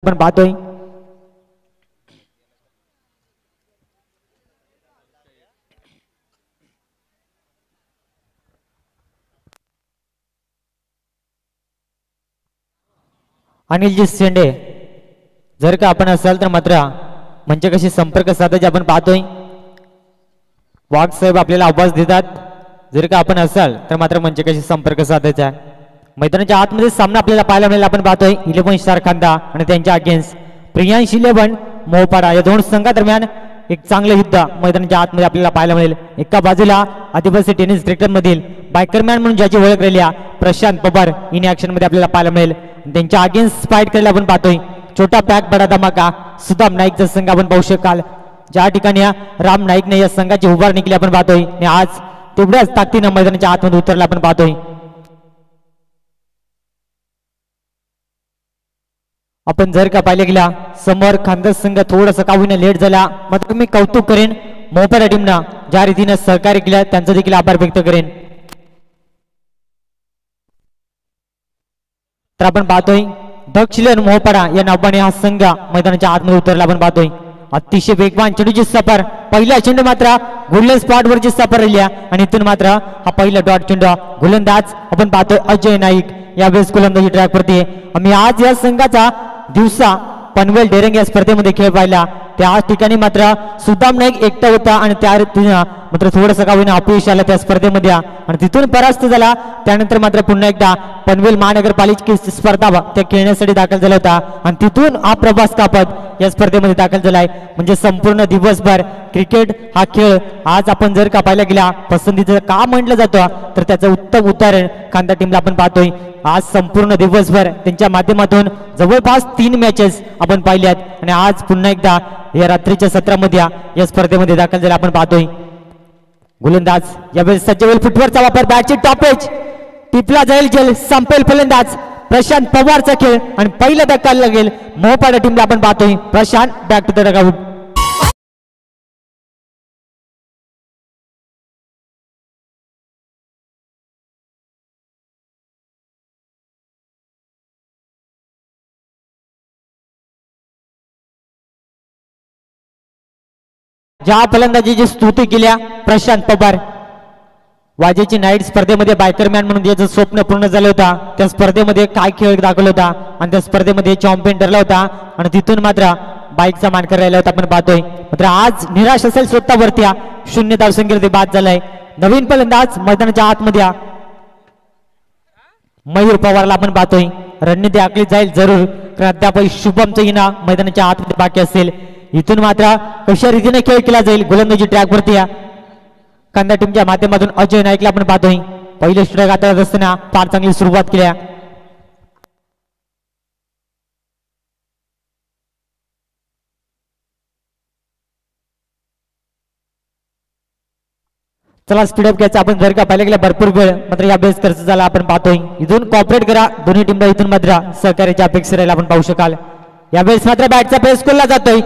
आपण पाहतोय अनिलजी शेंडे जर का आपण असाल तर मात्र म्हणजे कशी संपर्क साधायचे आपण पाहतोय वाघ साहेब आपल्याला आवाज देतात जर का आपण असाल तर मात्र म्हणजे कशी संपर्क साधायचा मैदानाच्या आतमध्ये सामना आपल्याला पाहायला मिळेल आपण पाहतोय 11 स्टार खांदा आणि त्यांच्या अगेन्स्ट प्रियांश 11 मोहपाडा या दोन संघादरम्यान एक चांगलं युद्ध मैदानाच्या आतमध्ये आपल्याला पाहायला मिळेल एका बाजूला आदिवासी टेनिस क्रिकेट मधील बायकरमॅन म्हणून ज्याची ओळख राहिली प्रशांत पवार इन ऍक्शन मध्ये आपल्याला पाहायला मिळेल त्यांच्या अगेन्स्ट फाईट करायला आपण पाहतोय छोटा पॅक बडा धमाका सुदाम नाईकचा संघ आपण पाहू शकाल ज्या ठिकाणी राम नाईकने या संघाची उभारणी केली आपण पाहतोय आणि आज तेवढ्याच ताकदीनं मैदानाच्या आतमध्ये उतरला आपण पाहतोय आपण जर का पाहिले गेला समोर खानदास संघ थोडासा का होईना लेट झाला मात्र मी कौतुक करेन मोहपाडा टीमना ज्या रीतीने सहकार्य केलं त्यांचा देखील आभार व्यक्त करेन तर आपण पाहतोय दक्षिण मोहपाडा या नावाने हा संघ मैदानाच्या आतमध्ये उतरला आपण पाहतोय अतिशय वेगवान चेंडूची सफर पहिला चेंडू मात्र गोल्डन स्पॉट वरची सफर राहिली आणि इथून मात्र हा पहिला डॉट चेंडू गोलंदाज आपण पाहतोय अजय नाईक यावेळेस गोलंदाजी ट्रॅक वरती आम्ही आज या संघाचा दिवसा पनवेल डेरंग या स्पर्धेमध्ये खेळ पाहिला त्या ठिकाणी मात्र सुदाम नाईक एकटा होता आणि त्या मात्र थोडंसं का होईना अपयश आलं त्या स्पर्धेमध्ये आणि तिथून परास्त झाला त्यानंतर मात्र पुन्हा एकदा पनवेल महानगरपालिकेची स्पर्धा त्या खेळण्यासाठी दाखल झाला होता आणि तिथून हा प्रभास कापत या स्पर्धेमध्ये दाखल झालाय म्हणजे संपूर्ण दिवसभर क्रिकेट हा खेळ आज आपण जर का पाहायला गेला पसंतीचं का म्हटलं जातं तर त्याचं उत्तम उदाहरण खांदा टीमला आपण पाहतोय आज संपूर्ण दिवसभर त्यांच्या माध्यमातून जवळपास 3 मॅचेस आपण पाहिल्यात आणि आज पुन्हा एकदा या रात्रीच्या सत्रामध्ये या स्पर्धेमध्ये दाखल झाला आपण पाहतोय गोलंदाज यावेळेस सज्ज होईल फुटवरचा वापर बॅटची टॉपेज टिपला जाईल जेल संपेल फलंदाज प्रशांत पवारचा खेळ आणि पहिला धक्का लागेल मोहपाडा टीमला आपण पाहतोय Prashant back to the dugout ज्या फलंदाजीची स्तुती केल्या प्रशांत पवार वाजेची नाईट स्पर्धेमध्ये बायकरमॅन म्हणून ज्याचं स्वप्न पूर्ण झालं होता त्या स्पर्धेमध्ये काय खेळ दाखवला होता आणि त्या स्पर्धेमध्ये चॅम्पियन ठरला होता आणि तिथून मात्र बाईकचा मानकर राहिला होता आपण पाहतोय मात्र आज निराश असेल स्वतःवरती 0 धावसंख्येवरती बाद झालाय नवीन फलंदाज मैदानाच्या आतमध्ये मयूर पवारला आपण पाहतोय रणनीती आखली जाईल जरूर कारण अद्याप शुभमचं हिना मैदानाच्या आतमध्ये बाकी असेल इथून मात्र कशा रीतीने खेळ केला जाईल गोलंदाजी ट्रॅक वरती कांदा टीमच्या माध्यमातून अजय नाईकला आपण पाहतोय पहिले स्ट्राईक आता असताना फार चांगली सुरुवात केल्या चला स्पीडअप घ्यायचा आपण जर का पाहिलं गेला भरपूर वेळ मात्र या बेस खर्च झाला आपण पाहतोय इथून कॉपरेट करा दोन्ही टीमला इथून मात्र सहकार्याच्या अपेक्षा राहील आपण पाहू शकाल यावेळेस मात्र बॅटचा प्रेस केला जातोय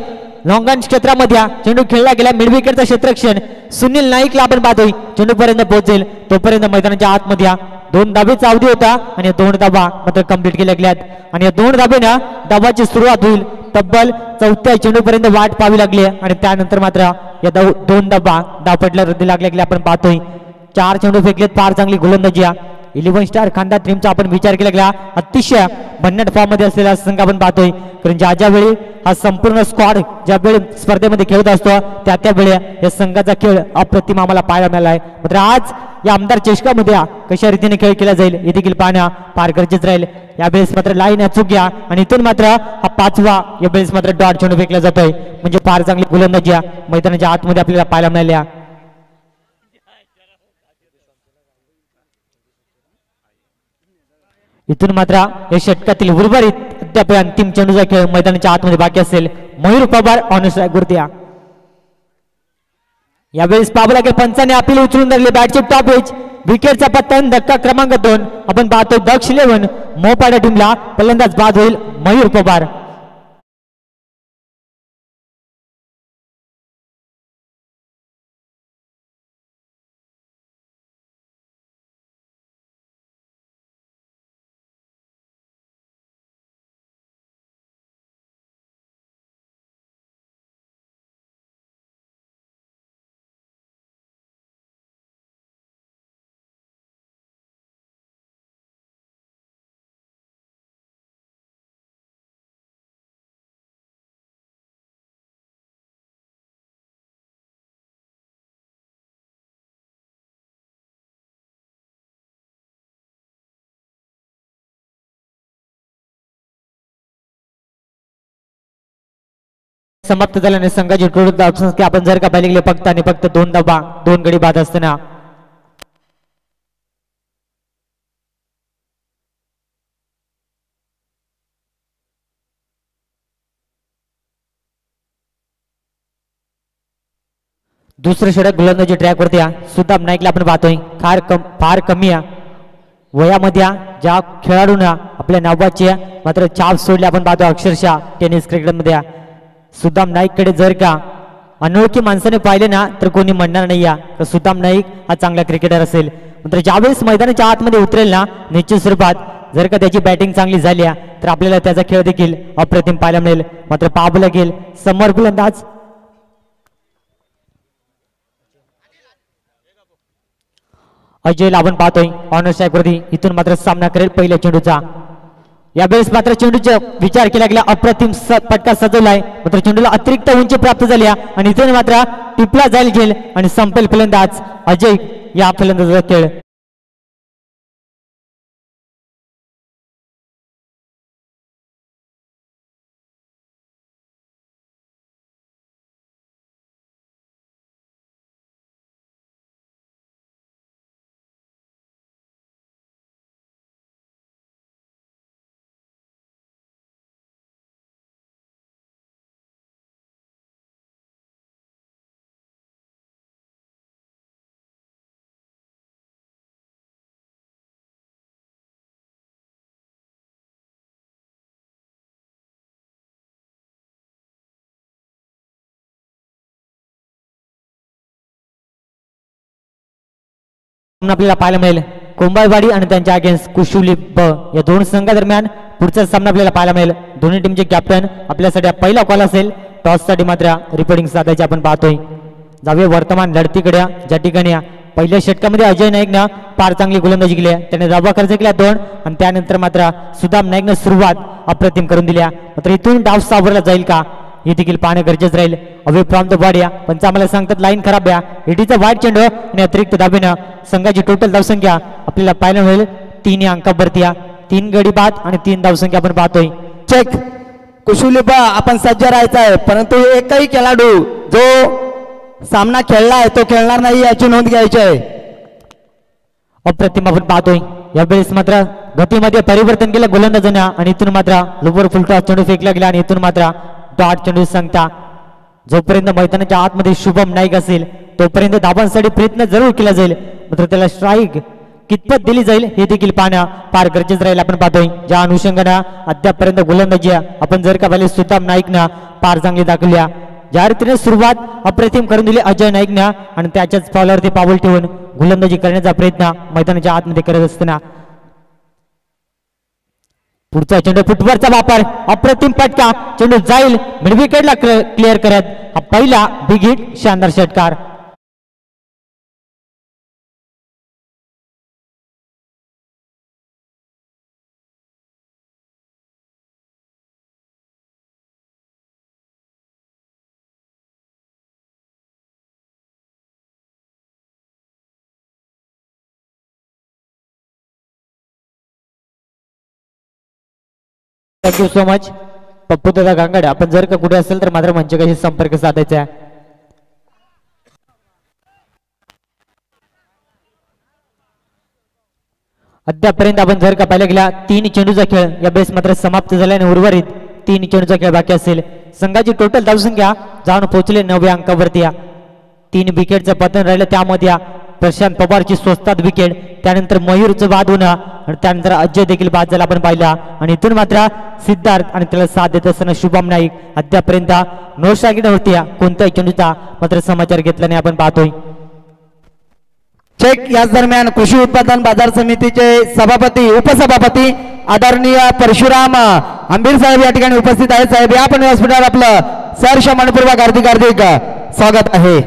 लॉंगन क्षेत्रामध्ये चेंडू खेळला गेला मिड विकेटचा क्षेत्रक्षण सुनील नाईकला आपण पाहतोय चेंडू पर्यंत पोहोचेल तोपर्यंत मैदानाच्या आतमध्ये 2 धाबेचा अवधी होता आणि 2 धाबा मात्र कंप्लीट केल्या गेल्यात आणि या 2 धाबेनं धाबाची सुरुवात होईल तब्बल 4थ्या चेंडू पर्यंत वाट पाहावी लागली आणि त्यानंतर मात्र या 2 धाबा धावपटला रद्दी लागल्या आपण पाहतोय 4 चेंडू फेकलेत फार चांगली गोलंदाजी 11 स्टार खांदा टीमचा आपण विचार केला गेला अतिशय भन्नाट फॉर्म मध्ये असलेला संघ आपण पाहतोय कारण ज्या वेळी हा संपूर्ण स्क्वॉड ज्या वेळी स्पर्धेमध्ये खेळत असतो त्यावेळी या संघाचा खेळ अप्रतिम आम्हाला पाहायला मिळाला आहे मात्र आज या आमदार चषकामध्ये कशा रीतीने खेळ केला जाईल हे देखील पाहणं फार गरजेचं राहील यावेळेस मात्र लाईन अचूक घ्या आणि इथून मात्र हा 5वा यावेळेस मात्र डॉट चेंडू फेकला जातोय म्हणजे फार चांगली गोलंदाजी मैदानाच्या आतमध्ये आपल्याला पाहायला मिळाल्या इथून मात्र या षटकातील उर्वरित अद्याप अंतिम चेंडूचा खेळ मैदानाच्या आतमध्ये बाकी असेल मयूर पवार ऑन स्ट्राईक वरती यावेळेस पाहावं लागेल पंचाने अपील उचलून धरले बॅटचे टॉप एज विकेटचा पतन धक्का क्रमांक 2 आपण पाहतोय दक्ष 11 मोहपाडा टीमला फलंदाज बाद होईल मयूर पवार समाप्त झाल्याने संघाची टोटल धावसंख्या आपण जर का पाहिले गेले फक्त आणि फक्त 2 धावा 2 गडी बाद असताना दुसरं षटक गोलंदाजी ट्रॅकवरती सुदाम नाईकला आपण पाहतोय फार कमी वयामध्ये ज्या खेळाडूंना आपल्या नावाचे मात्र छाप सोडले आपण पाहतो अक्षरशः टेनिस क्रिकेटमध्ये सुदाम नाईककडे जर का अनोळखी माणसाने पाहिले ना तर कोणी म्हणणार नाही तर सुदाम नाईक हा चांगला क्रिकेटर असेल मात्र ज्यावेळेस मैदानाच्या आतमध्ये उतरेल ना निश्चित स्वरूपात जर का त्याची बॅटिंग चांगली झाली तर आपल्याला त्याचा खेळ देखील अप्रतिम पाहायला मिळेल मात्र पाहावं लागेल समोर गोलंदाज अजयला आपण पाहतोय ऑनर स्ट्राईकवरती इथून मात्र सामना करेल पहिल्या चेंडूचा यावेळेस मात्र चेंडूचा विचार केला गेला अप्रतिम फटका सजवलाय मात्र चेंडूला अतिरिक्त उंची प्राप्त झाली आणि इथून मात्र टिपला जाईल गेल आणि संपेल फलंदाज अजय या फलंदाजाचा खेळ आपल्याला पाहायला मिळेल कोंबाळवाडी आणि त्यांच्या अगेन्स्ट कुशुली ब या दोन संघादरम्यान पुढचा सामना आपल्याला पाहायला मिळेल दोन्ही टीमचे कॅप्टन आपल्यासाठी पहिला कॉल असेल टॉस साठी मात्र रिपोर्टिंग साधायचे आपण पाहतोय जाऊया वर्तमान लढतीकडे ज्या ठिकाणी पहिल्या षटकामध्ये अजय नाईकनं फार चांगली गोलंदाजी केली त्याने धावा खर्च केल्या 2 आणि त्यानंतर मात्र सुदाम नाईकनं सुरुवात अप्रतिम करून दिल्या मात्र इथून डाव सावरला जाईल का हे देखील पाहणं गरजेचं राहील अवे फ्रॉम द बॉडी पण आम्हाला सांगतात लाईन खराब इटीचा वाईट चेंडू आणि अतिरिक्त धाबेनं संघाची टोटल धावसंख्या आपल्याला पाहायला मिळेल 3 अंकावरती 3 गडी बाद आणि 3 धावसंख्या आपण पाहतोय चेक कुशुलिबा आपण सज्ज राहायचा आहे परंतु एकही खेळाडू जो सामना खेळला आहे तो खेळणार नाही याची नोंद घ्यायची आहे अप्रतिम आपण पाहतोय यावेळेस मात्र गतीमध्ये परिवर्तन केलं गोलंदाजाने आणि इथून मात्र लोवर फुलटॉस चेंडू फेकला गेला आणि इथून मात्र डॉट चेंडू सांगता जोपर्यंत मैदानाच्या आतमध्ये शुभम नाईक असेल तोपर्यंत धावांसाठी प्रयत्न जरूर केला जाईल मात्र त्याला स्ट्राईक कितपत दिली जाईल हे देखील पाहणं फार गरजेचं राहील आपण पाहतोय ज्या अनुषंगाने अद्यापपर्यंत गोलंदाजी आपण जर का पाहिले सुदाम नाईकनं फार चांगली दाखवल्या ज्या रीतीने सुरुवात अप्रतिम करून दिली अजय नाईकनं आणि त्याच्याच फॉलोवरती पाऊल ठेवून गोलंदाजी करण्याचा प्रयत्न मैदानाच्या आतमध्ये करत असताना पुढचा चेंडू फुटबॉलचा वापर अप्रतिम फटका चेंडू जाईल मिड विकेटला क्लिअर करत हा पहिला बिग हिट शानदार षटकार थँक्यू सो मच पप्पू दादा गांगडे आपण जर का कुठे असेल तर मात्र मंचकाशी संपर्क साधायचा आहे अद्यापर्यंत आपण जर का पाहिलं गेला 3 चेंडूचा खेळ या बेस मात्र समाप्त झाल्याने उर्वरित 3 चेंडूचा खेळ बाकी असेल संघाची टोटल धावसंख्या जाऊन पोहोचले 9 अंकावरती 3 विकेटचं पतन राहिलं त्यामध्ये प्रशांत पवारची स्वस्तात विकेट त्यानंतर मयूरचं बाद होणं आणि त्यानंतर अजय देखील बाद झाला आपण पाहिला आणि इथून मात्र सिद्धार्थ आणि त्याला साथ देत असताना शुभम नाईक अद्यापर्यंत नो स्ट्राईक होती कोणत्याही चेंडूचा मात्र समाचार घेतला नाही आपण पाहतोय चेक याच दरम्यान कृषी उत्पादन बाजार समितीचे सभापती उपसभापती आदरणीय परशुराम आंबीर साहेब या ठिकाणी उपस्थित आहेत साहेब या पण व्यासपीठावर आपलं सहर्ष मनपूर्वक हार्दिक स्वागत आहे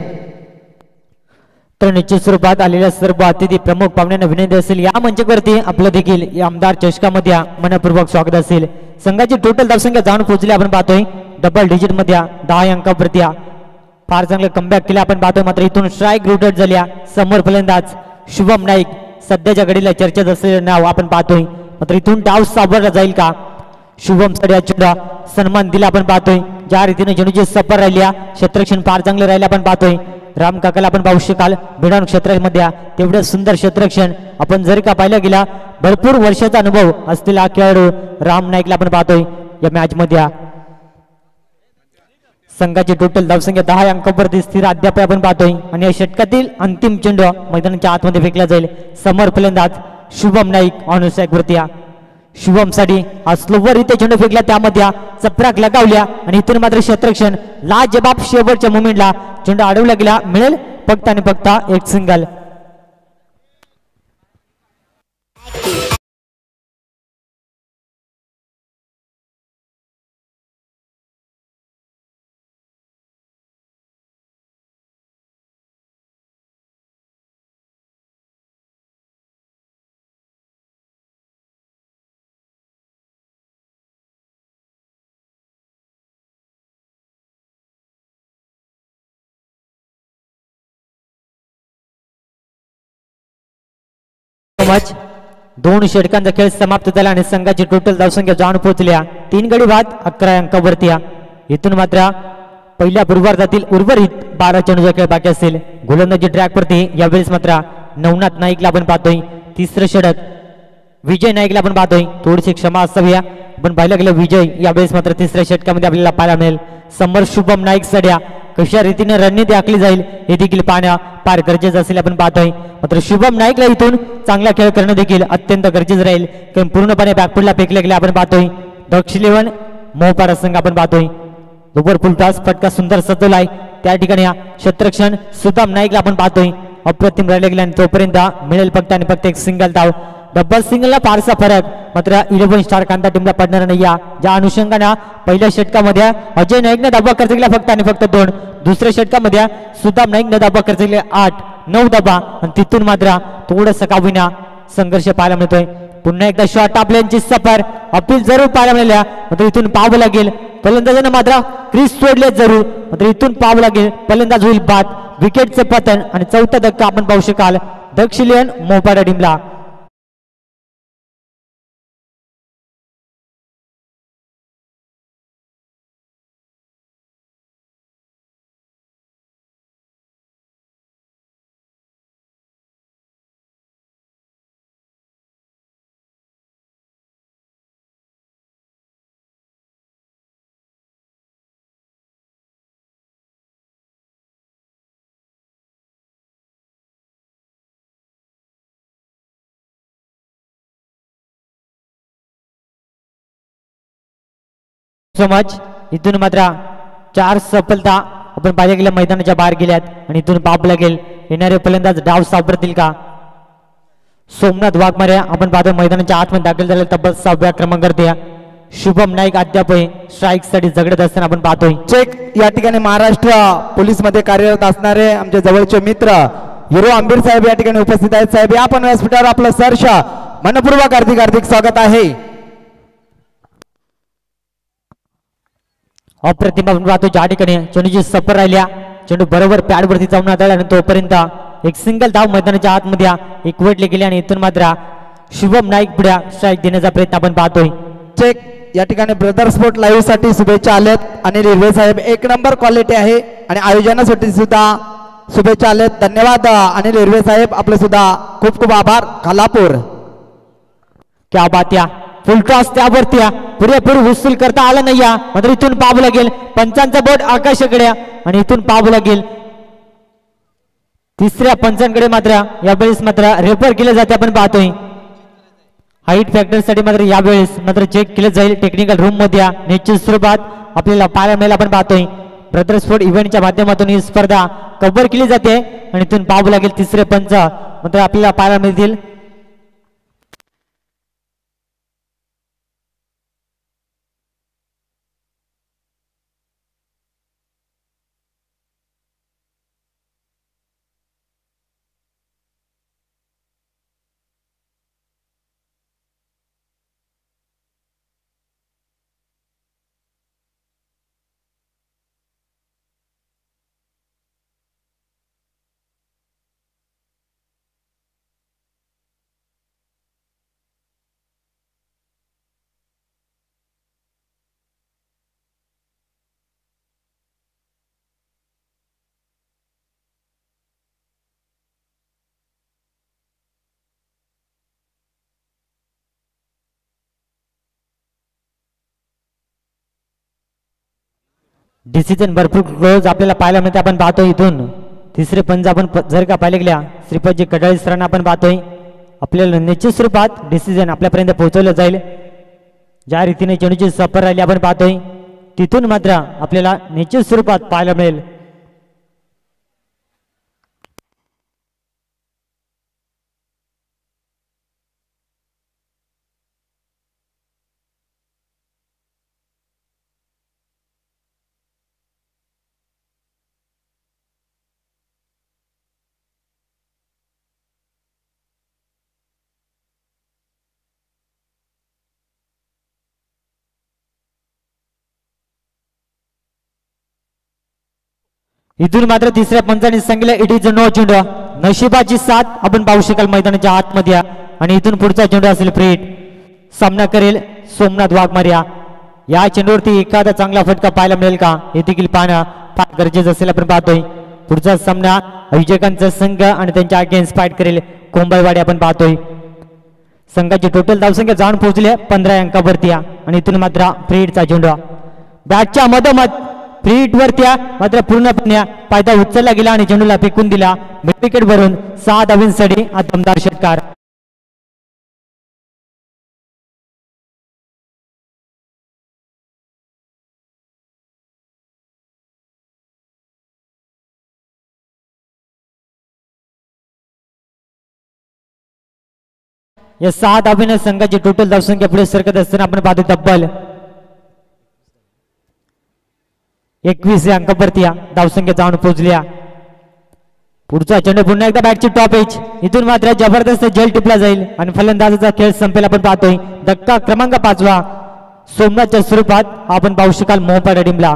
तर निश्चित स्वरूपात आलेल्या सर्व अतिथी प्रमुख पाहुण्यांना विनंती असेल या मंचावरती आपलं देखील या आमदार चषकामध्ये मनपूर्वक स्वागत असेल संघाची टोटल धावसंख्या जाऊन पोहोचली आपण पाहतोय डबल डिजिट मध्ये 10 अंकावरती फार चांगलं कमबॅक केलं आपण पाहतोय मात्र इथून स्ट्राईक रोटेट झाल्या समोर फलंदाज शुभम नाईक सध्याच्या घडीला चर्चेत असलेलं नाव आपण पाहतोय मात्र इथून डाव सावरला जाईल का शुभम साठी चेंडू सन्मान दिला आपण पाहतोय ज्या रीतीने चेंडूची सफर राहिल्या क्षेत्ररक्षण फार चांगलं राहिलं आपण पाहतोय. राम काकाला आपण पाहू शकाल भिडाण क्षेत्रामध्ये तेवढं सुंदर क्षेत्ररक्षण आपण जर का पाहिलं गेला भरपूर वर्षाचा अनुभव असलेला खेळाडू राम नाईकला आपण पाहतोय या मॅच मध्ये. संघाची टोटल धावसंख्या 10 अंकावरती स्थिर अद्याप आपण पाहतोय आणि या षटकातील अंतिम चेंडू मैदानाच्या आतमध्ये फेकला जाईल. समोर फलंदाज शुभम नाईक ऑन स्ट्राईक वरती. शुभम साठी हा स्लोवर इथे चेंडू फेकला त्यामध्ये चपराक लगावल्या आणि इथून मात्र क्षेत्ररक्षण लाजबाब शेवटच्या मुमेंटला चेंडू अडवला गेला. मिळेल फक्त आणि फक्त एक सिंगल. दोन षटकांचा खेळ समाप्त झाला आणि संघाची टोटल धावसंख्या जाऊन पोहोचल्या 3 गडी बाद 11 अंकावरती. इथून मात्र पहिल्या पूर्वार्धातील उर्वरित 12 चेंडूचा खेळ बाकी असेल. गोलंदाजी ट्रॅकवरती यावेळेस मात्र नवनाथ नाईकला आपण पाहतोय. तिसरं षटक विजय नाईकला आपण पाहतोय. थोडीशी क्षमा असावी आपण पाहिलं गेलं विजय यावेळेस मात्र तिसऱ्या षटकामध्ये आपल्याला पाहायला मिळेल. समोर शुभम नाईक सड्या कशा रीतीने रणनीती आखली जाईल हे देखील पाहणं फार गरजेचं असेल आपण पाहतोय. मात्र शुभम नाईकला इथून चांगला खेळ करणं देखील अत्यंत गरजेचं राहील कारण पूर्णपणे बॅकफुटला फेकले गेले आपण पाहतोय. दक्ष इलेव्हन मोहपाडा संघ आपण पाहतोय. ओव्हर फुल टॉस फटका सुंदर सजवलाय त्या ठिकाणी क्षेत्ररक्षण सुदाम नाईकला आपण पाहतोय. अप्रतिम राहिले गेले आणि तोपर्यंत मिळेल फक्त आणि फक्त एक सिंगल धाव. डबल सिंगलला फारसा फरक मात्र 11 स्टार कांता टीमला पडणार नाही. ज्या अनुषंगाने पहिल्या षटकामध्ये अजय नाईकने धावा खर्च केला फक्त आणि फक्त 2. दुसऱ्या षटकामध्ये सुदाम नाईकने धावा खर्च केले 8-9 धावा आणि तिथून मात्र थोडंसं का विना संघर्ष पाहायला मिळतोय. पुन्हा एकदा शॉट आपल्यांची सफर अपील जरूर पाहायला मिळाल्या मात्र इथून पाहावं लागेल. फलंदाजांना मात्र क्रीज सोडले जरूर मात्र इथून पाहावं लागेल. फलंदाज होईल बाद. विकेटचं पतन आणि चौथा धक्का आपण पाहू शकाल दक्ष इलेव्हन मोहपाडा टीमला. मच इथून मात्र 4 सफलता आपण पाहिजे गेल्या मैदानाच्या बाहेर गेल्यात आणि इथून पाप लागेल येणारे फलंदाज डाव सापडतील का. सोमनाथ वाघमारे आपण पाहतो मैदानाच्या आतमध्ये दाखल झाले तब्बल 6व्या क्रमांकावरती. शुभम नाईक अद्याप स्ट्राईक साठी झगडत असताना आपण पाहतोय. चेक या ठिकाणी महाराष्ट्र पोलीस मध्ये कार्यरत असणारे आमचे जवळचे मित्र हिरो आंबीर साहेब या ठिकाणी उपस्थित आहेत. साहेब या पण व्यासपीठावर आपलं सहर्ष मनपूर्वक हार्दिक स्वागत आहे. अप्रतिम आपण पाहतो ज्या ठिकाणी चेंडूची सफर राहिल्या चेंडू बरोबर पॅड वरती जाऊन आला आणि तोपर्यंत एक सिंगल धाव मैदानाच्या आतमध्ये एकवटले गेले आणि इथून मात्र शुभम नाईक पुढे स्ट्राईक देण्याचा प्रयत्न आपण पाहतोय. चेक या ठिकाणी ब्रदर स्पोर्ट लाईव्ह साठी शुभेच्छा आल्यात आणि रेल्वे साहेब 1 नंबर क्वालिटी आहे आणि आयोजनासाठी सुद्धा शुभेच्छा आल्यात. धन्यवाद आणि रेल्वे साहेब आपले सुद्धा खूप खूप आभार. खालापूर क्या बात या फुल टॉस त्यावरती पुरेपूर वसूल करता आला नाही मात्र इथून पाहावं लागेल. पंचांचा बोट आकाशाकडे आणि इथून पाहावं लागेल. तिसऱ्या पंचांकडे मात्र यावेळेस मात्र रेफर केले जाते आपण पाहतोय. हाईट फॅक्टर साठी मात्र यावेळेस मात्र चेक केलं जाईल टेक्निकल रूम मध्ये. निश्चित स्वरूपात आपल्याला पाहायला मिळेल आपण पाहतोय. ब्रदर स्पोर्ट इव्हेंटच्या माध्यमातून ही स्पर्धा कव्हर केली जाते आणि इथून पाहावं लागेल तिसरे पंच मात्र आपल्याला पाहायला मिळतील. डिसिजन भरपूर क्लोज आपल्याला पाहायला मिळते. आपण पाहतोय इथून तिसरे पंच आपण जर का पाहिले गेल्या श्रीपतजी कडाळी सरांना आपण पाहतोय आपल्याला निश्चित स्वरूपात डिसिजन आपल्यापर्यंत पोहोचवलं जाईल. ज्या रीतीने चेंडूची सफर राहिली आपण पाहतोय तिथून मात्र आपल्याला निश्चित स्वरूपात पाहायला मिळेल. इथून मात्र तिसऱ्या पंचाने सांगितलं इट इज नो चेंडू. नशिबाची साथ आपण पाहू शकाल मैदानाच्या आतमध्ये आणि इथून पुढचा चेंडू असेल फ्री हिट. सामना करेल सोमनाथ वाघमारिया. या चेंडूवरती एखादा चांगला फटका पाहायला मिळेल का हे देखील पाहणं फार गरजेचं असेल. आपण पाहतोय पुढचा सामना विजयकांचा संघ आणि त्यांच्या अगेन्स्ट फाईट करेल कोंबळवाडी. आपण पाहतोय संघाची टोटल धावसंख्या जाऊन पोहोचली 15 अंकावरती आणि इथून मात्र फ्री हिटचा चेंडू बॅटच्या मधोमध फ्री हिट वरती मात्र पूर्णपणे पायदा उचलला गेला आणि चेंडूला फेकून दिला. मिड विकेट भरून 6 धावांसाठी दमदार षटकार. या 6 धावेने संघाची टोटल धावसंख्या पुढे सरकत असताना आपण पाहतो तब्बल 21 अंकावरती धावसंख्या जाऊन पोहोचल्या. पुढचा चेंडू पुन्हा एकदा बॅटची टॉप एज. इथून मात्र जबरदस्त जेल टिपला जाईल आणि फलंदाजाचा खेळ संपेल. आपण पाहतोय धक्का क्रमांक 5 सोमनाथच्या स्वरूपात आपण पाहू शकाल मोहपाडा टीमला.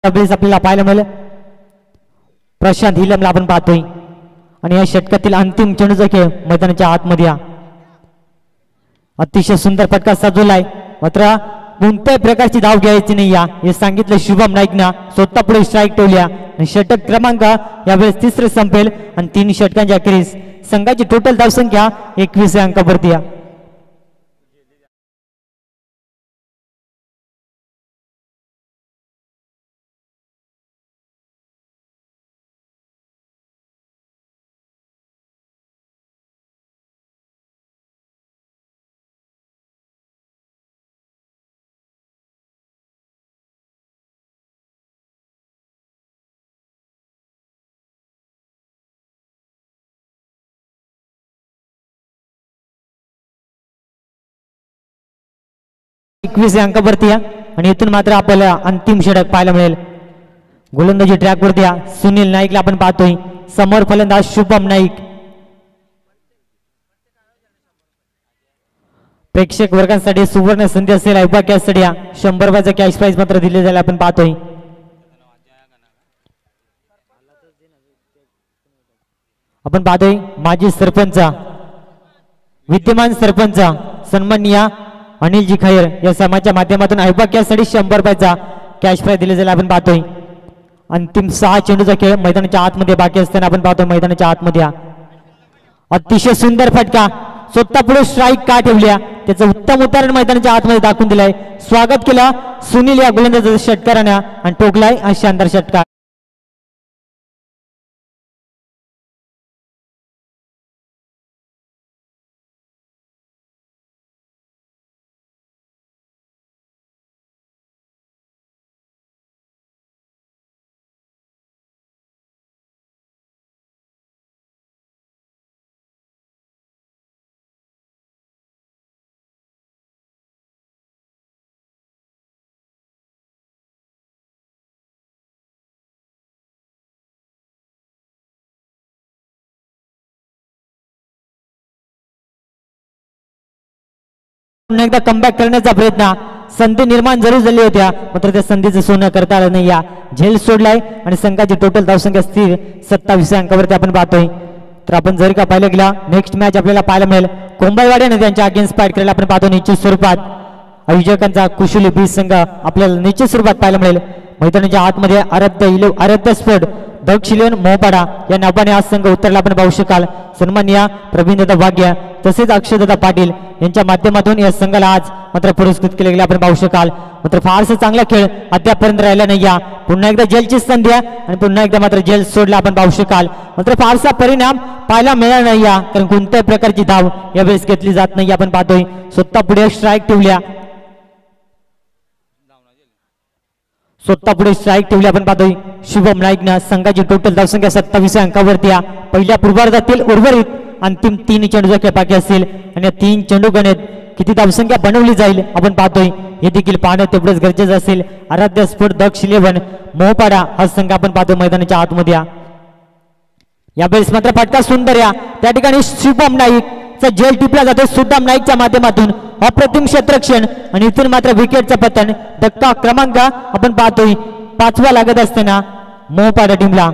आपल्याला पाहायला मिळेल प्रशांत हिलमला आपण पाहतोय आणि या षटकातील अंतिम चेंडूचा खेळ मैदानाच्या आतमध्ये अतिशय सुंदर फटका सजवलाय. मात्र कोणत्याही प्रकारची धाव घ्यायची नाही हे सांगितलं शुभम नाईकना. स्वतः पुढे स्ट्राईक ठेवल्या आणि षटक क्रमांक यावेळेस तिसरे संपेल आणि 3 षटकांच्या अखेरीस संघाची टोटल धावसंख्या 21 अंकावरती. अंकावरती आणि इथून मात्र आपल्याला अंतिम षटक पाहायला मिळेल. गोलंदाजी ट्रॅकवरती सुनील नाईकला आपण पाहतोय. समोर फलंदाज शुभम नाईक. प्रेक्षक वर्गांसाठी सुवर्ण संधी असेल आयबा कॅशसाठी 100 रुपयाचा कॅश प्राइज मात्र दिले जाईल आपण पाहतोय. आपण पाहतोय माजी सरपंच विद्यमान सरपंच सन्माननीय अनिलजी खैर या समाजाच्या माध्यमातून आयबा कॅशसाठी 100 रुपयाचा कॅश प्राइज दिले जाईल आपण पाहतोय. अंतिम 6 चेंडूचा खेळ मैदानाच्या आतमध्ये बाकी असताना आपण पाहतोय मैदानाच्या आतमध्ये अतिशय सुंदर फटका स्वतः पुढे स्ट्राईक का ठेवल्या त्याचं उत्तम उदाहरण मैदानाच्या आतमध्ये दाखवून दिलंय. स्वागत केलं सुनील या गोलंदाजाच्या षटकारानं आणि टोकलाय हा शानदार षटकार. पुन्हा एकदा कमबॅक करण्याचा प्रयत्न संधी निर्माण जरूर झाली होत्या मात्र त्या संधीचं सोनं करता आलं नाही. या झेल सोडलाय आणि संघाची टोटल धावसंख्या स्थिर 27 अंकावरती आपण पाहतोय. तर आपण जर का पाहिलं गेला नेक्स्ट मॅच आपल्याला पाहायला मिळेल कोंबाईवाड्याने त्यांच्या अगेन्स्ट फाईट करायला आपण पाहतो निश्चित स्वरूपात. आयोजकांचा कुशली बीज संघ आपल्याला निश्चित स्वरूपात पाहायला मिळेल. मैदानाच्या आतमध्ये आराध्य स्पोर्ट दक्षिण मोहपाडा या नावाने आज संघ उतरला आपण पाहू शकाल. सन्माननीय प्रवीणदादा वाघ्या तसेच अक्षयदादा पाटील यांच्या माध्यमातून या संघाला आज मात्र पुरस्कृत केले गेले आपण पाहू शकाल. मात्र फारसा चांगला खेळ अद्यापर्यंत राहिला नाही. या पुन्हा एकदा जेलची संधी आणि पुन्हा एकदा मात्र जेल सोडला आपण पाहू शकाल. मात्र फारसा परिणाम पाहायला मिळाला नाही या कारण कोणत्याही प्रकारची धाव यावेळेस घेतली जात नाही. आपण पाहतोय स्वतः पुढे स्ट्राईक ठेवल्या आपण पाहतोय शुभम नाईकनं संघाची टोटल धावसंख्या 27 अंकावरती पहिल्या पूर्वार्धातील उर्वरित अंतिम 3 चेंडूचा खेळ बाकी असेल आणि या 3 चेंडू गणित किती धावसंख्या बनवली जाईल आपण पाहतोय हे देखील पाहणं तेवढंच गरजेचं असेल. आराध्य स्फोट दक्ष 11 मोहपाडा हा संघ आपण पाहतो मैदानाच्या आतमध्ये. यावेळेस मात्र फटका सुंदर त्या ठिकाणी शुभम नाईकचा जेल टिपला जातो सुदाम नाईकच्या माध्यमातून अप्रतिम क्षेत्रक्षण आणि इथून मात्र विकेटचं पतन. धक्का क्रमांक आपण पाहतोय 5वा लागत असताना मोहपाडा टीमला.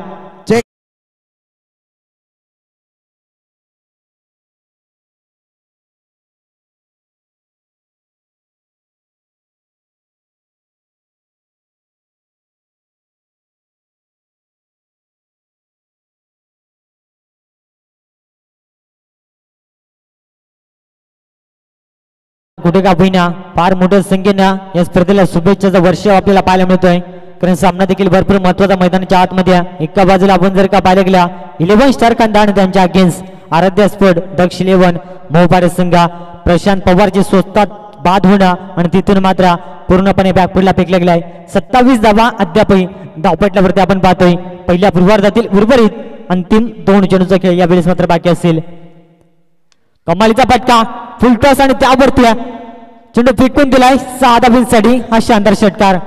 कुठे का होईना फार मोठ्या संख्येनं या स्पर्धेला शुभेच्छाचा वर्ष आपल्याला पाहायला मिळतोय कारण सामना देखील भरपूर महत्वाचा मैदानाच्या आतमध्ये. एका बाजूला आपण जर का पाहायला गेला 11 स्टार कांदा आणि त्यांच्या अगेन्स्ट आराध्य स्पोर्ट दक्ष 11 मोहपाडा संघ प्रशांत पवारची स्वस्तात बाद होणं आणि तिथून मात्र पूर्णपणे बॅकफुटला फेकला गेलाय. 27 धावा अद्यापही धावपटल्यावरती आपण पाहतोय. पहिल्या पूर्वार्धातील उर्वरित अंतिम 2 चेंडूचा खेळ यावेळेस मात्र बाकी असेल. कमालीचा फटका फुलटॉस आणि त्यावरती चेंडू फेकून दिलाय 6 धावांसाठी हा शानदार षटकार.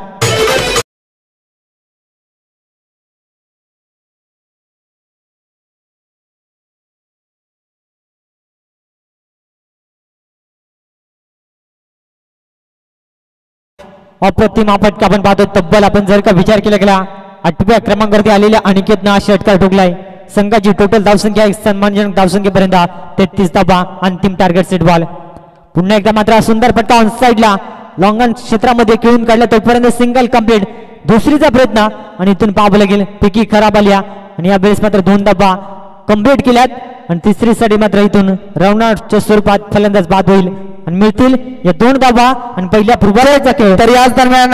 अप्रतिम हा फटका आपण पाहतो. तब्बल आपण जर का विचार केला गेला 8व्या क्रमांकावरती आलेल्या अनिकेतनं हा षटकार ठोकलाय. संघाची टोटल धावसंख्या एक सन्मानजनक धावसंख्येपर्यंत 33 धावा अंतिम टार्गेट सेट बॉल. पुन्हा एकदा मात्र सुंदर फटका ऑन साइडला लॉंगन क्षेत्रामध्ये खेळून काढला तोपर्यंत सिंगल कंप्लीट. दुसरीचा प्रयत्न आणि इथून पाहावं लागेल पिकी खराब आल्या आणि यावेळेस मात्र 2 धावा कंप्लीट केल्यात आणि तिसरीसाठी मात्र इथून राऊंडच्या स्वरूपात फलंदाज बाद होईल आणि मिळतील या 2 धावा आणि पहिल्या पूर्वार्धाचा खेळ. तर याच दरम्यान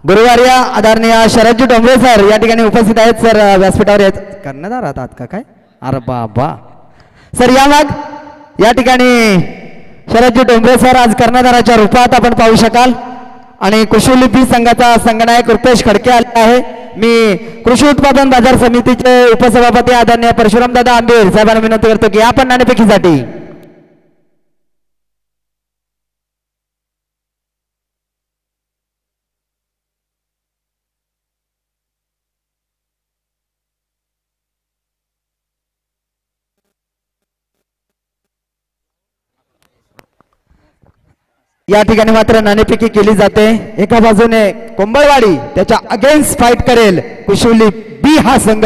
गुरुवारी आदरणीय शरदजी डोंगरे सर या ठिकाणी उपस्थित आहेत. सर व्यासपीठावर कर्णधार आहात का काय? अरे बाबा सर या मग या ठिकाणी शरदजी डोंगरे सर आज कर्णधाराच्या रूपात आपण पाहू शकाल आणि कृषी लिपी संघाचा संघनायक रुपेश खडके आले आहे. मी कृषी उत्पादन बाजार समितीचे उपसभापती आदरणीय परशुराम दादा आंबेर साहेबांना विनंती करतो की आपण नाणेफेकीसाठी या ठिकाणी मात्र नाणेफेकी केली जाते. एका बाजूने कोंबळवाडी त्याच्या अगेन्स्ट फाईट करेल कुशिवली बी हा संघ.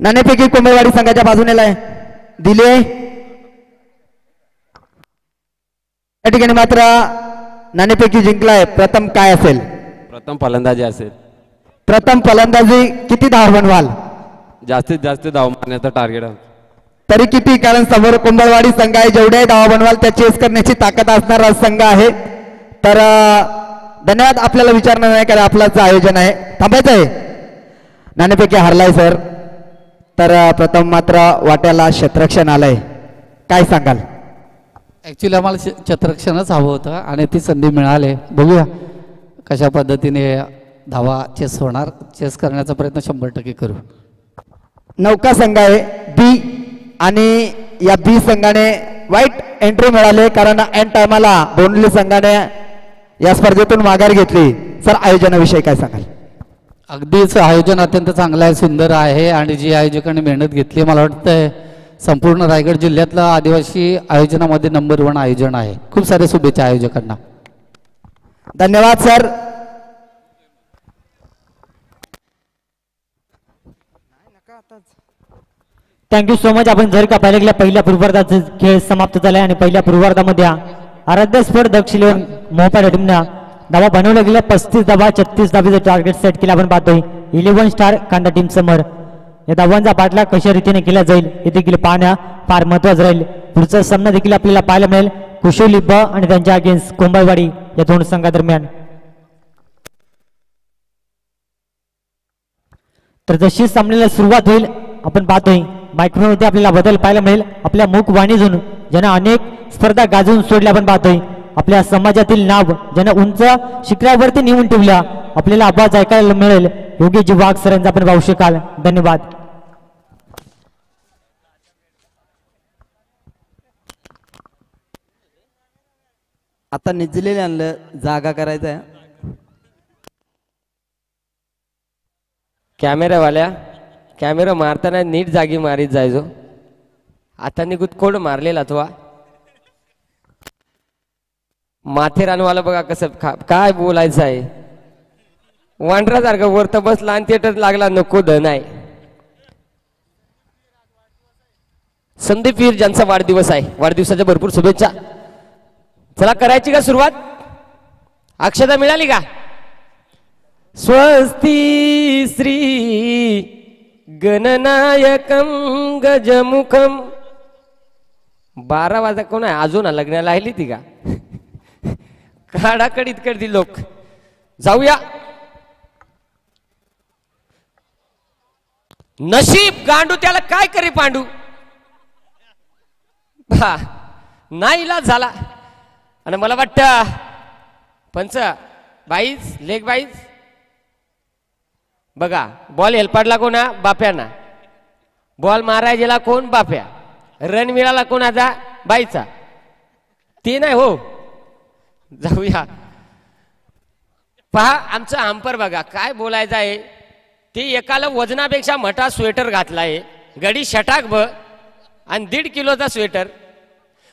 नाणेफेकी कोंबळवाडी संघाच्या बाजूने दिले. या ठिकाणी मात्र नाणेफेकी जिंकलाय. प्रथम काय असेल? प्रथम फलंदाजी असेल. प्रथम फलंदाजी किती धाव बनवाल? जास्तीत जास्त धाव मारण्याचं टार्गेट आहे. तरी किती? कारण समोर कुंभळवाडी संघ आहे. जेवढ्याही धावा बनवाल त्या चेस करण्याची ताकद असणारा संघ आहे. तर धन्यवाद. आपल्याला विचारणार नाही कारण आपलंच आयोजन आहे. थांबायचं आहे. नाणेफेकी हरलाय सर. तर प्रथम मात्र वाट्याला क्षेत्ररक्षण आलंय. काय सांगाल? ॲक्च्युली आम्हाला क्षेत्ररक्षणच हवं होतं आणि ती संधी मिळाली. बघूया कशा पद्धतीने धावा चेस होणार. चेस करण्याचा प्रयत्न 100% करू. नौका संघ आहे बी आणि या बी संघाने वाईट एंट्री मिळाली कारण एंड टायमाला बोनली संघाने या स्पर्धेतून माघार घेतली. सर आयोजनाविषयी काय सांगाल? अगदीच आयोजन अत्यंत चांगलं आहे, सुंदर आहे आणि जी आयोजकांनी मेहनत घेतली मला वाटतं संपूर्ण रायगड जिल्ह्यातलं आदिवासी आयोजनामध्ये नंबर 1 आयोजन आहे. खूप सारे शुभेच्छा आयोजकांना. धन्यवाद सर. Thank you so much. आपण जर का पाहिलं गेल्या पहिल्या पूर्वार्धाचा खेळ समाप्त झालाय आणि पहिल्या पूर्वार्धामध्ये आराध्य स्पर्ध दक्ष इलेव्हन मोहापाडा टीमनं धावा बनवल्या गेल्या 35 धावा 36 धावेचं टार्गेट सेट केलं. आपण पाहतोय 11 स्टार कांदा टीम समोर. या धावांचा पाठलाग कशा रीतीने केला जाईल हे देखील पाहणं फार महत्वाचं राहील. पुढचा सामना देखील आपल्याला पाहायला मिळेल कुशोली ब आणि त्यांच्या अगेन्स्ट कोंबळवाडी या दोन संघादरम्यान. तर जशी सामन्याला सुरुवात होईल आपण पाहतोय मायक्रोमध्ये आपल्याला बदल पाहायला मिळेल. आपल्या मुख वाणीतून ज्यांना अनेक स्पर्धा गाजवून सोडल्या आपण पाहतोय. आपल्या समाजातील नाव ज्यांना उंच शिखरावरती नेऊन ठेवल्या आपल्याला आवाज ऐकायला मिळेल योगीजी वाघ सरांचा आपण पाहू शकाल. धन्यवाद. आता निजलेले आणलं जागा करायचा आहे. कॅमेरावाल्या कॅमेरा मारताना नीट जागी मारीत जायचो. आता निघूत कोड मारलेला तो माथेरानवाला बघा कसं काय बोलायचं आहे. वांढरासारखा वर तर बसला आणि थिएटर लागला नको धन आहे. संदीप वीर ज्यांचा वाढदिवस आहे वाढदिवसाच्या भरपूर शुभेच्छा. चला करायची का सुरुवात? अक्षता मिळाली का? स्वस्ती श्री गणनायकम गजमुखम. 12 वाजता कोण आहे अजून लग्नाला आली ती का? काढाकडीत करतील लोक. जाऊया. नशीब गांडू त्याला काय करे पांडू. नाही इलाज झाला. आणि मला वाटतं पंच बाईस लेग बाईस बघा. बॉल हेल्पाडला कोणा? बाप्याना. बॉल मारायला कोण? बाप्या. रन मिळाला कोणाचा? बाईचा. ते नाही हो. जाऊया. पहा आमचं हंपर बघा काय बोलायचं आहे. ते एकाला वजनापेक्षा मोठा स्वेटर घातलाय. गडी षटाक ब आणि 1.5 किलोचा स्वेटर.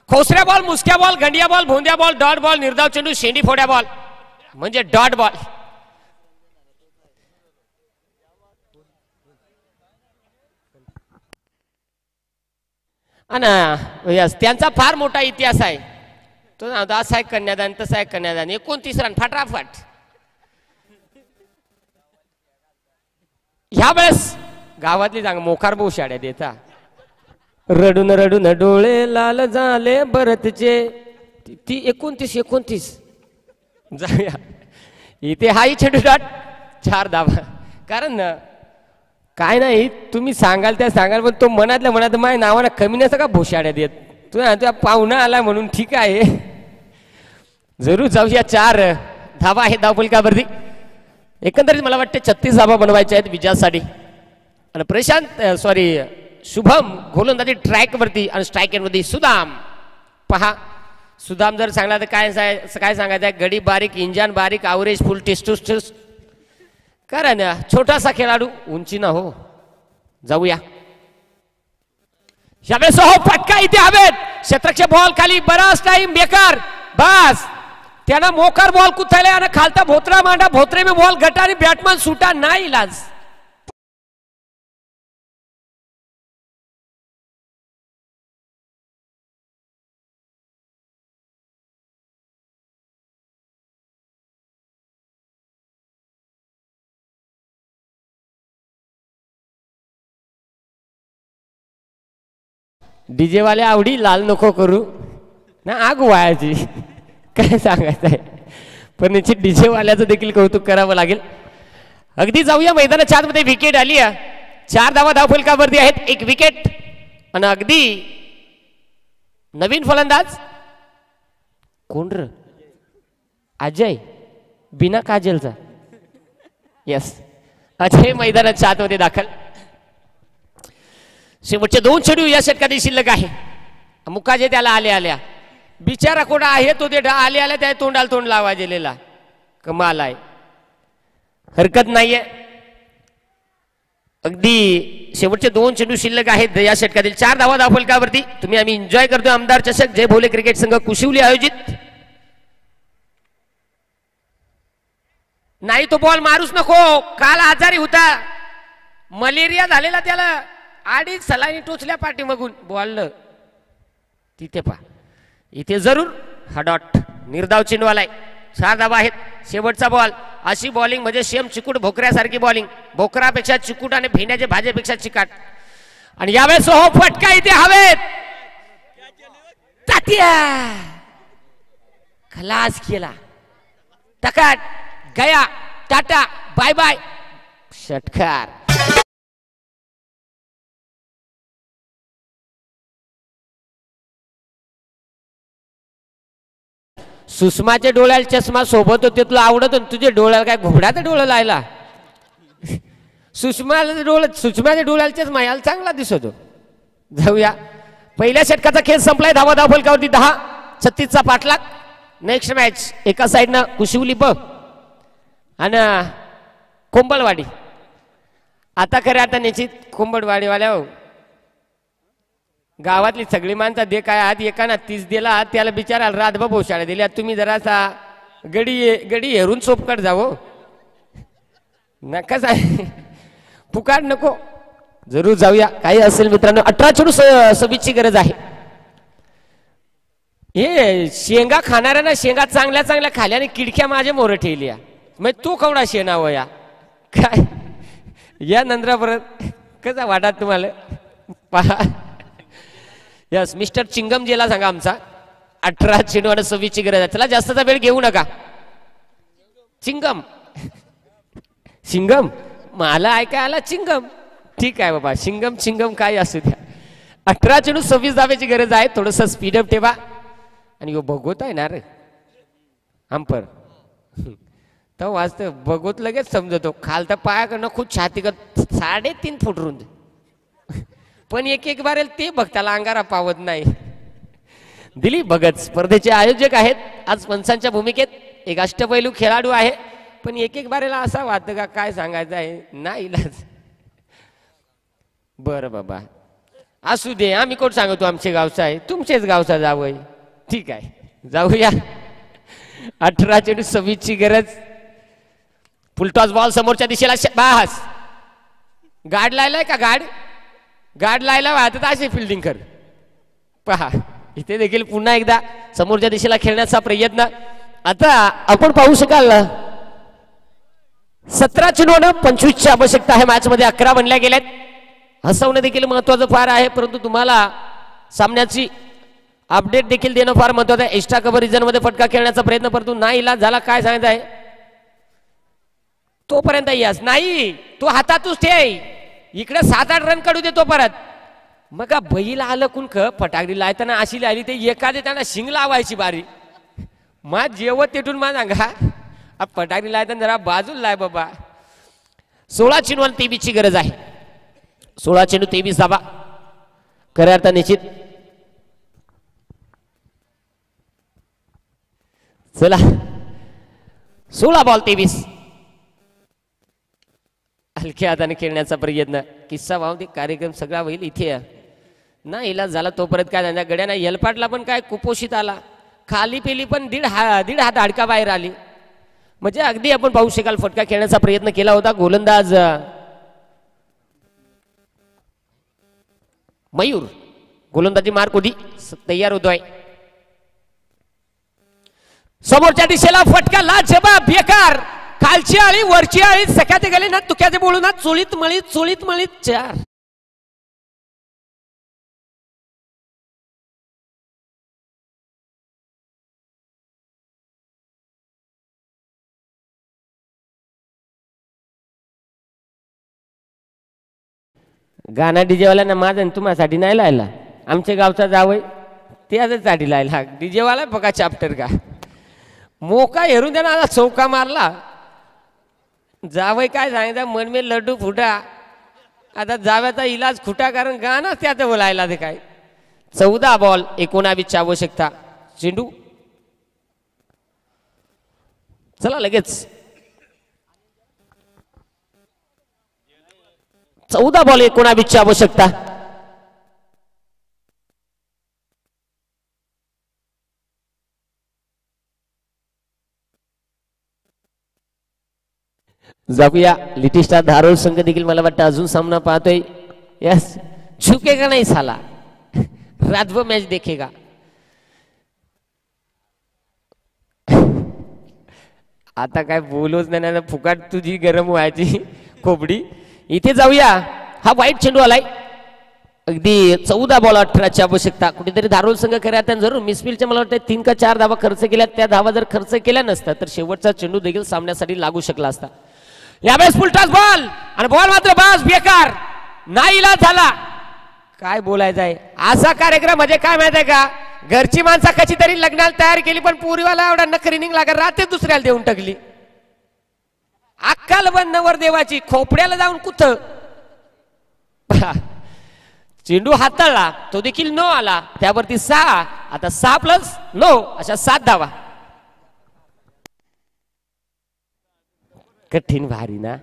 खोसऱ्या बॉल, मुसक्या बॉल, गंडिया बॉल, भोंद्या बॉल, डॉट बॉल, निर्धाव चेंडू, शेंडी फोड्या बॉल म्हणजे डॉट बॉल. आणि त्यांचा फार मोठा इतिहास आहे. तो असं आहे कन्यादान तसं आहे कन्यादान. 29 रन फटाफट. ह्या वेळेस गावातली जागा मोकार भाऊ शाड्या देता. रडून रडून डोळे लाल झाले भरतचे. ती 29 जाऊया. इथे हाही चेंडू डॉट 4 धावा. कारण काय नाही तुम्ही सांगाल त्या सांगाल पण तो मनातल्या मनात माझ्या नावाला कमी नसतं का भोशाड्या देत. तुझ्या पाहुणा आला म्हणून ठीक आहे. जरूर जाऊया. 4 धावा आहे धावफलकावरती. एकंदरीत मला वाटते 36 धावा बनवायच्या आहेत विजयासाठी. आणि प्रशांत शुभम गोलंदाजी ट्रॅक वरती आणि स्ट्रायकर वरती सुदाम. पहा सुदाम जर सांगला तर काय सांगायचं आहे. गडी बारीक, इंजन बारीक, आवरेज फुल टेस्टोस्टेरोन करा ना, छोटासा खेळाडू, उंची ना हो. जाऊया. यावेळेस हो फटका इथे हवेत. क्षेत्रक्षे बॉल खाली बराच टाइम बेकार. बस त्यानं मोकार बॉल कुथायला आणि खालता भोत्रा मांडा. भोत्रे में बॉल गटारी बॅटमॅन सुटा नाही इलाज. डीजे वाले आवडी लाल नको करू ना, आग वायाची. काय सांगायचं आहे, पण याची डीजे वाल्याचं देखील कौतुक करावं लागेल. अगदी जाऊया मैदानाच्या आतमध्ये. विकेट आली आहे. 4 धावा धावफलकावरती आहेत. 1 विकेट. आणि अगदी नवीन फलंदाज कोण र? अजय बिना काजलचा. यस, अजय मैदानाच्या आतमध्ये दाखल. शेवटचे 2 चेंडू या षटकातील शिल्लक आहे. मुकाजे त्याला आल्या बिचारा कोणा आहे तो ते आल्या त्या तोंडाला तोंड लावा गेलेला. कमाल आहे, हरकत नाहीये. अगदी शेवटचे 2 चेंडू शिल्लक आहेत या षटकातील. 4 धावा धावफलकावरती. तुम्ही आम्ही एन्जॉय करतोय आमदार चषक जय भोले क्रिकेट संघ कुशिवली आयोजित. नाही तो बॉल मारूच नको. काल आजारी होता, मलेरिया झालेला त्याला. 2.5 सलाईनी टोचल्या पाठीमागून. बॉल तिथे पा, इथे जरूर हा डॉट. निर्धाव चेंडूवालाय. 4 धावा आहेत. शेवटचा बॉल. अशी बॉलिंग म्हणजे शेम चिकूट भोकऱ्यासारखी बॉलिंग. भोकरापेक्षा चिकूट आणि भेंड्याचे भाजेपेक्षा चिकाट. आणि यावेळेस हो फटका इथे हवेत. तात्या खलास केला. टकाट गया. Tata bye bye. षटकार. सुषमाच्या डोळ्याला चष्मा सोबत होते, तुला आवडत होत. तुझ्या डोळ्याला काय घोड्याचं डोळं लायला. सुषमाच्या डोळ्याला चष्मा याला चांगला दिसतो. जाऊया. पहिल्या षटकाचा खेळ संपलाय. धावा धावफलकावरती 10. 36चा पाठलाग. नेक्स्ट मॅच एका साईडनं कुशिवली ब आणि कोंबडवाडी. आता खरे आता निश्चित कोंबडवाडीवाल्या हो, गावातली सगळी माणसं दे काय आत एकाना 30 दिला. त्याला बिचारायला रातभर पोशाळ्या दिल्या. तुम्ही जरासा गडी हेरून सोपकट जावो नका सांग. पुकार नको. जरूर जाऊया. काही असेल मित्रांनो. 18 चेंडू 26ची गरज आहे. हे शेंगा खाणाऱ्यांना शेंगा चांगल्या चांगल्या खाल्याने किडक्या माझ्या मोर ठेवल्या. मग तो कवडा शेणा वया काय या नंद्रा परत कसा वाटत तुम्हाला पहा. यस, मिस्टर चिंगम जेला सांगा आमचा. 18 चेंडू आणि 26ची गरज आहे. चला जास्तचा वेळ घेऊ नका. चिंगम चिंगम मला ऐकाय आला चिंगम. ठीक आहे बाबा, चिंगम चिंगम काय असू द्या. 18 चेंडू 26 धावेची गरज आहे. थोडस स्पीडअप ठेवा. आणि यो बघत आहे ना रे अंपर तो वाचत बघत लगेच समजतो. खालता पायाकडनं खूप छाती कर 3.5 फूट रुंद. पण एक बारेल ते बघताला अंगारा पावत नाही. दिलीप भगत स्पर्धेचे आयोजक आहेत. आज पंचांच्या भूमिकेत एक अष्टपैलू खेळाडू आहे. पण एक बारेला असा वाटतं का काय सांगायचं आहे नाही इलाज. बरं बाबा असू दे. आम्ही कोण सांगतो आमचे गावचा आहे, तुमचेच गावचा जावय. ठीक आहे जाऊया. 18 चेंडू 26ची गरज. फुलटॉस बॉल समोरच्या दिशेला. बास गाड लायलाय का गाड लायला वाहत असे फिल्डिंग कर. पहा इथे देखील पुन्हा एकदा समोरच्या दिशेला खेळण्याचा प्रयत्न. आता आपण पाहू शकाल 17 चेंडू 25ची आवश्यकता आहे. मॅच मध्ये 11 बनल्या गेल्यात. हसवणं देखील महत्वाचं फार आहे. परंतु तुम्हाला सामन्याची अपडेट देखील देणं फार महत्वाचं आहे. एक्स्ट्रा कव्हर रिजन मध्ये फटका खेळण्याचा प्रयत्न करतो. नाही इलाज झाला काय सांगायचं आहे तोपर्यंत यास नाही. तो हातातच ठेव. इकडे 7-8 रन काढू दे तो परत. मग का बैल आलं कुण फटाकडी लायताना अशी लायली ते एखादे त्यांना शिंग लावायची बारी. मा जेवत तेटून मा सांगा फटाकडी लायताना जरा बाजूला लाय बाबा. 16 चेंडू 23ची गरज आहे. 16 चेंडू 23 धावा. खऱ्या अर्थ निश्चित. चला 16 बॉल 23. हलक्या हाताने खेळण्याचा प्रयत्न किस्सा भाव ते कार्यक्रम सगळा होईल इथे ना इलाज झाला तोपर्यंत काय त्यांच्या गड्याना हेलपाटला पण काय कुपोषित आला खाली पेली पण दीड हात हाडका बाहेर आली म्हणजे अगदी आपण पाहू शकाल फटका खेळण्याचा प्रयत्न केला होता गोलंदाज मयूर गोलंदाजी मार कोडी तयार होतोय समोरच्या दिशेला फटका लाजवाब बेकार खालची आळी वरची आळी सख्याचे गेले ना तुक्याचे बोलू ना चोळीत मळीत चार गाणा डीजेवाल्यांना माझा तुम्हासाठी नाही लायला आमच्या गावचा जावय त्यासाठी लायला डीजेवाला बघा चॅप्टर का मोका हेरून द्या ना चौका मारला जावय काय सांगितलं मन में लड्डू फुटा आता जाव्याचा इलाज खुटा कारण गाणं त्यात बोलायला ते काय 14 बॉल 19 आवश्यकता चेंडू चला लगेच 14 बॉल 19 आवश्यकता जाऊया लिटिल स्टार धारोळ संघ देखील मला वाटतं अजून सामना पाहतोय यस झुकेगा नाही साला रातभर मॅच देखेगा आता काय बोलूच नाही फुकाट तुझी गरम व्हायची खोबडी इथे जाऊया हा वाईट चेंडू आलाय अगदी 14 बॉल 18 आवश्यकता कुठेतरी धारोळ संघ खऱ्या अर्थाने जरूर मिसफिलच्या मला वाटतं 3 का 4 धावा खर्च केल्या त्या धावा जर खर्च केल्या नसता तर शेवटचा चेंडू देखील सामन्यासाठी लागू शकला असता यावेळेस फुलटॉस बॉल आणि बॉल मात्र बस बेकार नाईला झाला काय बोलायचं आहे असा कार्यक्रम म्हणजे काय माहित आहे का घरची माणसं कशी तरी लग्नाला तयार केली पण पुरीवाला एवढा नखरी निघ लागत रात्री दुसऱ्याला देऊन टाकली अक्काल बंद नवर देवाची खोपड्याला जाऊन कुठ चेंडू हाताळला तो देखील 9 आला त्यावरती 6 आता 6+9 अशा 7 धावा कठीण भारी ना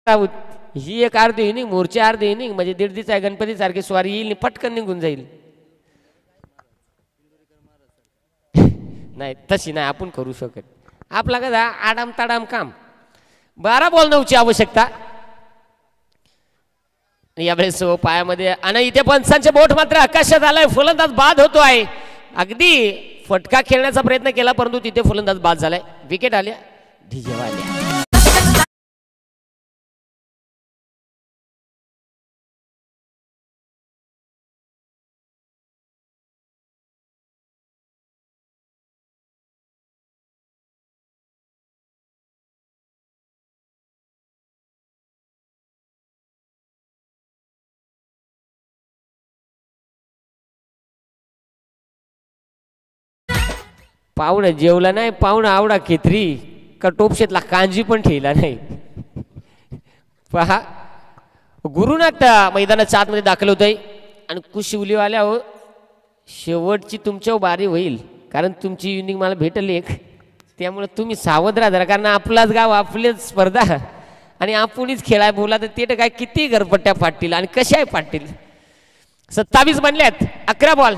ही एक अर्धी इनिंग मोर्चे अर्धी इनिंग म्हणजे दीड आहे गणपती सारखी स्वारी येईल पटकन निघून जाईल नाही तशी नाही आपण करू शकत आपला कसा आडाम ताडाम काम 12 बॉल 9 आवश्यकता यावेळेस पायामध्ये आणि इथे पंचांचे बोट मात्र आकाशात आलाय फलंदाज बाद होतो आहे अगदी फटका खेळण्याचा प्रयत्न केला परंतु तिथे फलंदाज बाद झालाय विकेट आल्या ढिजेवा आल्या पाहुणा जेवला नाही पाहुणा आवडा खेत्री का टोपशेतला कांजी पण ठेवला नाही पहा गुरुनाथ मैदानाच्या आतमध्ये दाखल होत आहे आणि कुशिवलीवाल्या हो शेवटची तुमच्या बारी होईल कारण तुमची युनिक मला भेटल एक त्यामुळे तुम्ही सावध राहा जरा कारण आपलाच गाव आपलीच स्पर्धा आणि आपणच खेळाय बोला तर ते काय किती घरपट्ट्या फाटतील आणि कशा फाटतील. 27 बनल्यात, 11 बॉल,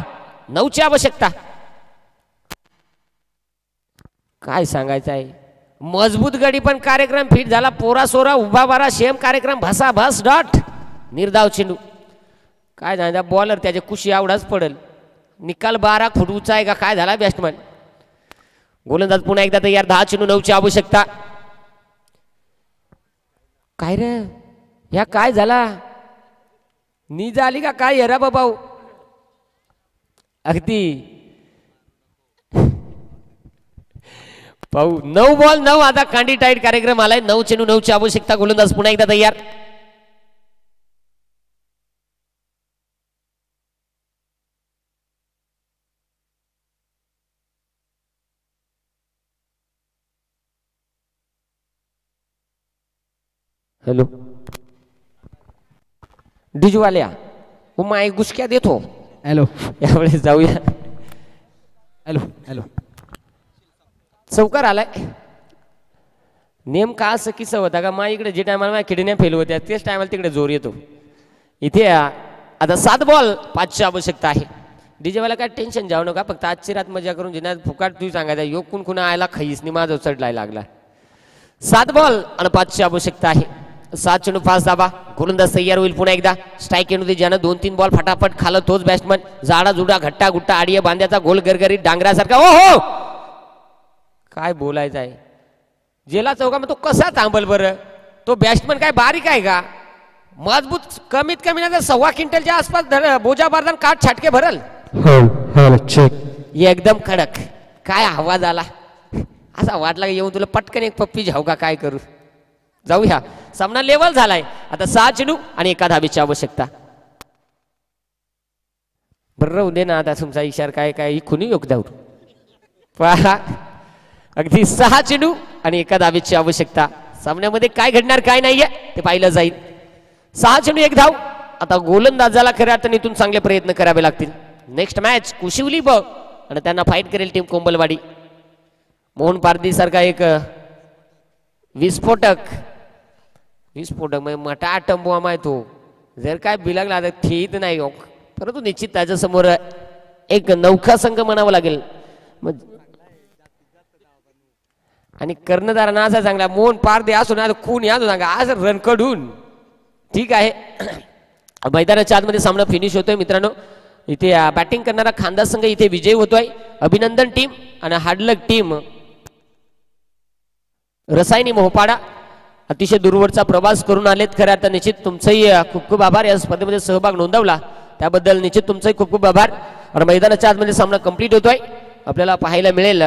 9ची आवश्यकता. काय सांगायचं आहे, मजबूत गडी पण कार्यक्रम फिट झाला. पोरा सोरा उभा बारा शेम कार्यक्रम भसा भस डॉट. निर्धाव चेंडू काय झाला, बॉलर त्याच्या कुशी आवडाच पडल. निकाल 12 फूट उंचा आहे का काय झाला बॅट्समन. गोलंदाज पुन्हा एकदा तयार. 10 चेंडू 9ची आवश्यकता. काय रे ह्या काय झाला, नीज आली का काय येरा बाबाऊ. अगदी पाहू 9 बॉल 9. आता कांडी टाईट कार्यक्रम आलाय. 9 चेंडू 9ची आवश्यकता. गोलंदाज पुन्हा एकदा तयार. हॅलो डिजवाल्या वो माय गुसक्या देतो. हॅलो यावेळेस जाऊया. हॅलो हॅलो चौकार आलाय. नेमका असं किस्सा होता का मा इकडे जे टायमाला माझ्या किडण्या फेल होत्या तेच टायमाला तिकडे जोर येतो. इथे आता 7 बॉल 5ची आवश्यकता आहे. डीजेवाला काय टेन्शन जाऊ नका, फक्त आजची रात मजा करून जिना फुकाट तू सांगायचा योग कुण कुणा आयला खैसनी माझा चढलाय लागला. 7 बॉल आणि 5ची आवश्यकता आहे. 7 चेंडू 5 धाबा. गोलंदाज तयार होईल पुन्हा एकदा. स्ट्राईक येऊन ज्यानं 2-3 बॉल फटाफट खालं तोच बॅट्समन. जाडा जुडा घट्टा गुट्टा आडिया बांध्याचा गोल गरगरीत डांगरासारखा. ओ हो काय बोलायचं आहे, जेला चौका मग तो कसा थांबल बरं. तो बॅट्समन काय बारीक आहे का, मजबूत. कमीत कमी ना 1.25 क्विंटलच्या आसपास बोजा बारदान काठ छाटके भरल. एकदम कडक. काय आवाज आला, असा वाटला येऊन तुला पटकन एक पप्पी जाऊ का काय करू. जाऊया, सामना लेवल झालाय. आता 6 चेंडू आणि 1 धाबेची आवश्यकता. बरं राहू दे ना आता तुमचा इशारा काय काय खुनी योग जाऊ. पहा अगदी 6 चेंडू आणि 1 धाबेची आवश्यकता. सामन्यामध्ये काय घडणार काय नाहीये ते पाहिलं जाईल. 6 चेंडू 1 धाव. आता गोलंदाजाला खऱ्या अर्थाने इथून चांगले प्रयत्न करावे लागतील. नेक्स्ट मॅच कुशिवली बघ आणि त्यांना फाईट करेल टीम कोंबलवाडी. मोहन पारदी सारखा एक विस्फोटक म्हणजे मटा टंबुआ माय तो जर काय बिलागला तर ठेत नाही हो. परंतु निश्चित त्याच्या समोर एक नौका संघ म्हणावं लागेल. आणि कर्णधारांना असा चांगला मोहन पारदे असो ना खून या सांगा आज रन कडून. ठीक आहे, मैदानाच्या आतमध्ये सामना फिनिश होतोय मित्रांनो. इथे बॅटिंग करणारा खानदार संघ इथे विजयी होतोय. अभिनंदन टीम आणि हार्डलक टीम रसायनी मोहपाडा अतिशय दूरवरचा प्रवास करून आलेत. खरं आता निश्चित तुमचंही खूप खूप आभार. या स्पर्धेमध्ये सहभाग नोंदवला त्याबद्दल निश्चित तुमचंही खूप खूप आभार. आणि मैदानाच्या आतमध्ये सामना कंप्लीट होतोय. आपल्याला पाहायला मिळेल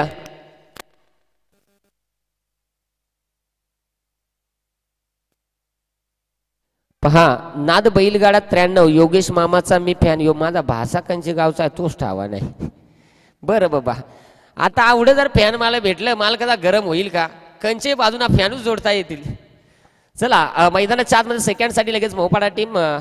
पहा नाद बैलगाडा 93 योगेश मामाचा मी फॅन. यो माझा भाषा कंचे गावचा आहे तोच ठावा नाही. बरं बाबा आता आवडं जर फॅन मला भेटलं मला कदा गरम होईल का. कंचे बाजूना फॅनच जोडता येतील. चला मैदानाच्या आतमध्ये सेकंड साठी लगेच मोहपाडा टीम